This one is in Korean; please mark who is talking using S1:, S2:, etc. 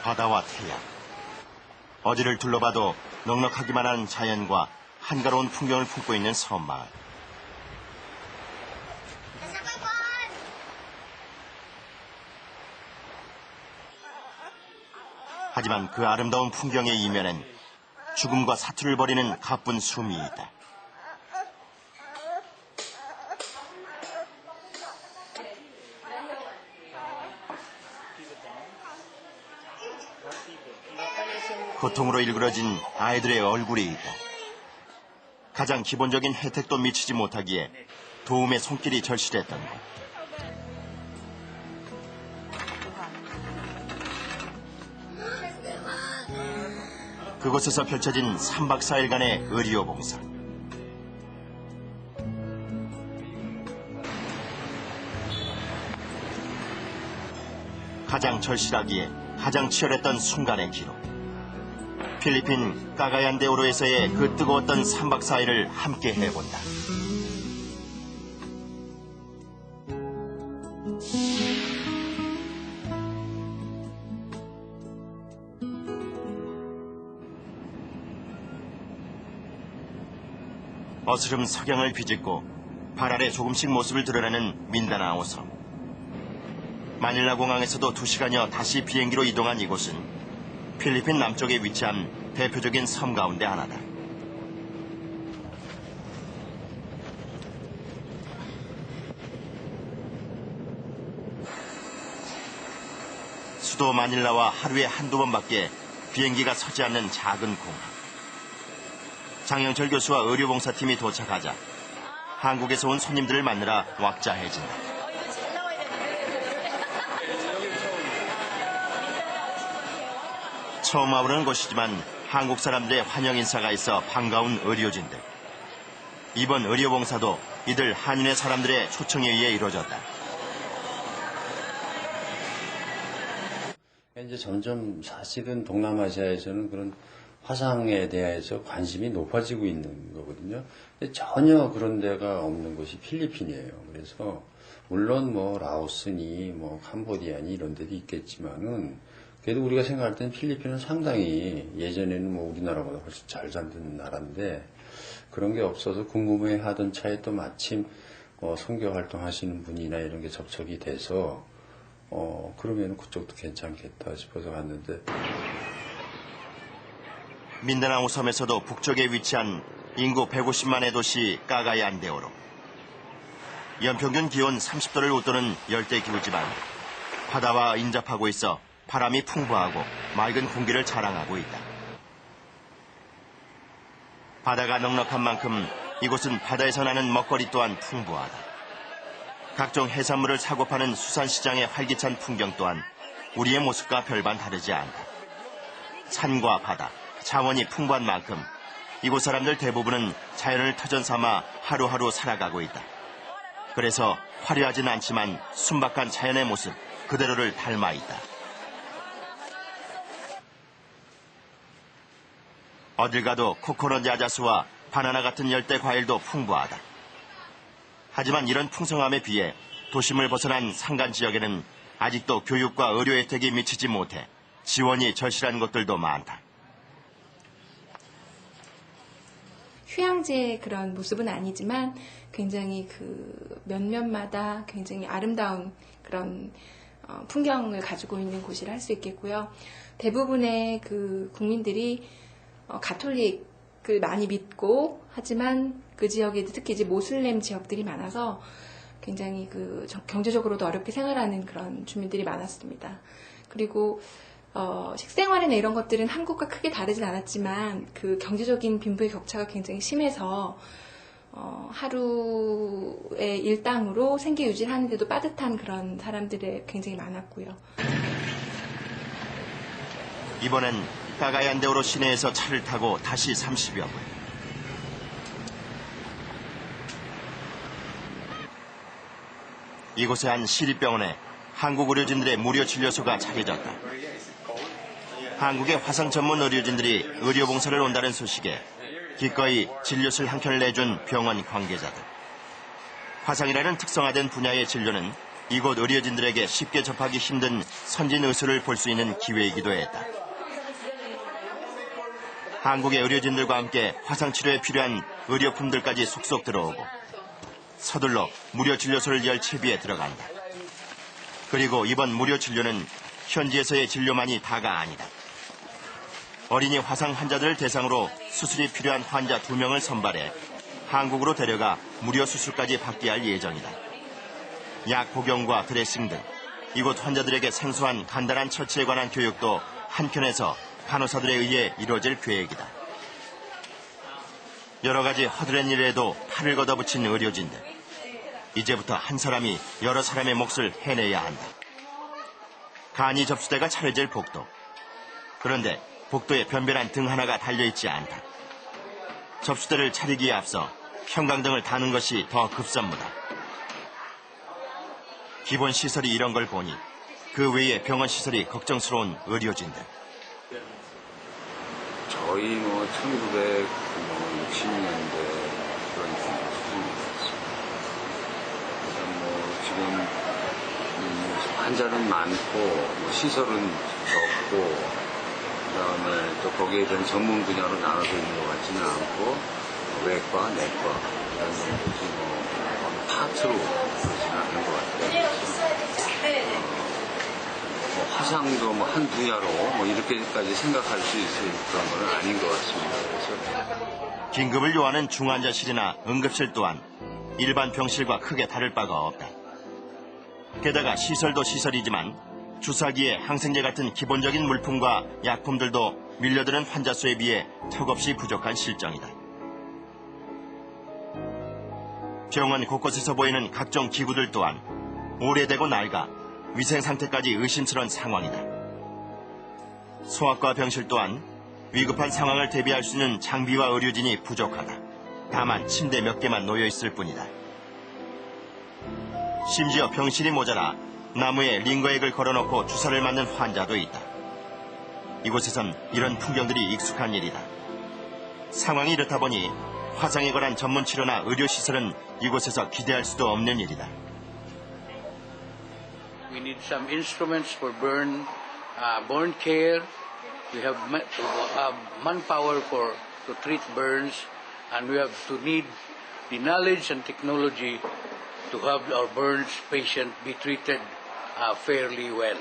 S1: 바다와 태양. 어디를 둘러봐도 넉넉하기만 한 자연과 한가로운 풍경을 품고 있는 섬마을. 하지만 그 아름다운 풍경의 이면엔 죽음과 사투를 벌이는 가쁜 숨이 있다. 고통으로 일그러진 아이들의 얼굴이 있다. 가장 기본적인 혜택도 미치지 못하기에 도움의 손길이 절실했던 것. 그곳에서 펼쳐진 3박 4일간의 의료 봉사. 가장 절실하기에 가장 치열했던 순간의 기록. 필리핀 까가얀데오로에서의 그 뜨거웠던 3박 4일을 함께 해본다. 어스름 석양을 비집고 발 아래 조금씩 모습을 드러내는 민다나오 섬. 마닐라 공항에서도 2시간여 다시 비행기로 이동한 이곳은 필리핀 남쪽에 위치한 대표적인 섬 가운데 하나다. 수도 마닐라와 하루에 한두 번밖에 비행기가 서지 않는 작은 공항. 장영철 교수와 의료봉사팀이 도착하자 한국에서 온 손님들을 만나러 왁자해진다. 처음 와보는 곳이지만 한국 사람들의 환영 인사가 있어 반가운 의료진들. 이번 의료봉사도 이들 한인의 사람들의 초청에 의해 이루어졌다.
S2: 이제 점점 사실은 동남아시아에서는 그런 화상에 대해서 관심이 높아지고 있는 거거든요. 근데 전혀 그런 데가 없는 곳이 필리핀이에요. 그래서 물론 뭐 라오스니 뭐 캄보디아니 이런 데도 있겠지만은 그래도 우리가 생각할 때는 필리핀은 상당히 예전에는 뭐 우리나라보다 훨씬 잘 사는 나라인데 그런 게 없어서 궁금해 하던 차에 또 마침 선교 활동하시는 분이나 이런 게 접촉이 돼서 그러면 그쪽도 괜찮겠다 싶어서 갔는데.
S1: 민다나오 섬에서도 북쪽에 위치한 인구 150만의 도시 까가얀데오로. 연평균 기온 30도를 웃도는 열대기후지만 바다와 인접하고 있어 바람이 풍부하고 맑은 공기를 자랑하고 있다. 바다가 넉넉한 만큼 이곳은 바다에서 나는 먹거리 또한 풍부하다. 각종 해산물을 사고 파는 수산시장의 활기찬 풍경 또한 우리의 모습과 별반 다르지 않다. 산과 바다, 자원이 풍부한 만큼 이곳 사람들 대부분은 자연을 터전 삼아 하루하루 살아가고 있다. 그래서 화려하진 않지만 순박한 자연의 모습 그대로를 닮아 있다. 어딜 가도 코코넛 야자수와 바나나 같은 열대 과일도 풍부하다. 하지만 이런 풍성함에 비해 도심을 벗어난 산간 지역에는 아직도 교육과 의료 혜택이 미치지 못해 지원이 절실한 곳들도 많다.
S3: 휴양지의 그런 모습은 아니지만 굉장히 그 면면마다 굉장히 아름다운 그런 풍경을 가지고 있는 곳이라 할 수 있겠고요. 대부분의 그 국민들이 가톨릭을 많이 믿고 하지만 그 지역에 특히 이제 모슬렘 지역들이 많아서 굉장히 그 경제적으로도 어렵게 생활하는 그런 주민들이 많았습니다. 그리고 식생활이나 이런 것들은 한국과 크게 다르진 않았지만 그 경제적인 빈부의 격차가 굉장히 심해서 하루의 일당으로 생계 유지를 하는데도 빠듯한 그런 사람들이 굉장히 많았고요.
S1: 이번엔 까가얀데오로 시내에서 차를 타고 다시 30여 분. 이곳의 한 시립병원에 한국 의료진들의 무료 진료소가 차려졌다. 한국의 화상 전문 의료진들이 의료봉사를 온다는 소식에 기꺼이 진료실 한 켠을 내준 병원 관계자들. 화상이라는 특성화된 분야의 진료는 이곳 의료진들에게 쉽게 접하기 힘든 선진 의술을 볼 수 있는 기회이기도 했다. 한국의 의료진들과 함께 화상치료에 필요한 의료품들까지 속속 들어오고 서둘러 무료 진료소를 열 채비에 들어간다. 그리고 이번 무료 진료는 현지에서의 진료만이 다가 아니다. 어린이 화상 환자들을 대상으로 수술이 필요한 환자 2명을 선발해 한국으로 데려가 무료 수술까지 받게 할 예정이다. 약 복용과 드레싱 등 이곳 환자들에게 생소한 간단한 처치에 관한 교육도 한켠에서 간호사들에 의해 이루어질 계획이다. 여러 가지 허드렛 일에도 팔을 걷어붙인 의료진들. 이제부터 한 사람이 여러 사람의 몫을 해내야 한다. 간이 접수대가 차려질 복도. 그런데 복도에 변변한 등 하나가 달려있지 않다. 접수대를 차리기에 앞서 형광등을 다는 것이 더 급선무다. 기본 시설이 이런 걸 보니 그 외에 병원 시설이 걱정스러운 의료진들.
S4: 저희 1960년대 그런 수준인 것 같습니다. 그래서 지금 환자는 많고 시설은 적고 그다음에 또 거기에 대한 전문 분야로 나눠져 있는 것 같지는 않고 외과, 내과 이런 정도지 파트로 그러지는 않는 것 같아요. 화상도 한 분야로 이렇게까지 생각할 수 있을 그런 건 아닌 것 같습니다. 그래서
S1: 긴급을 요하는 중환자실이나 응급실 또한 일반 병실과 크게 다를 바가 없다. 게다가 시설도 시설이지만 주사기에 항생제 같은 기본적인 물품과 약품들도 밀려드는 환자 수에 비해 턱없이 부족한 실정이다. 병원 곳곳에서 보이는 각종 기구들 또한 오래되고 낡아 위생 상태까지 의심스러운 상황이다. 소아과 병실 또한 위급한 상황을 대비할 수 있는 장비와 의료진이 부족하다. 다만 침대 몇 개만 놓여 있을 뿐이다. 심지어 병실이 모자라 나무에 링거액을 걸어놓고 주사를 맞는 환자도 있다. 이곳에선 이런 풍경들이 익숙한 일이다. 상황이 이렇다 보니 화상에 관한 전문 치료나 의료시설은 이곳에서 기대할 수도 없는 일이다.
S5: We need some instruments for burn care. We have manpower to treat burns, and we have to need the knowledge and technology to have our burns patient be treated fairly well.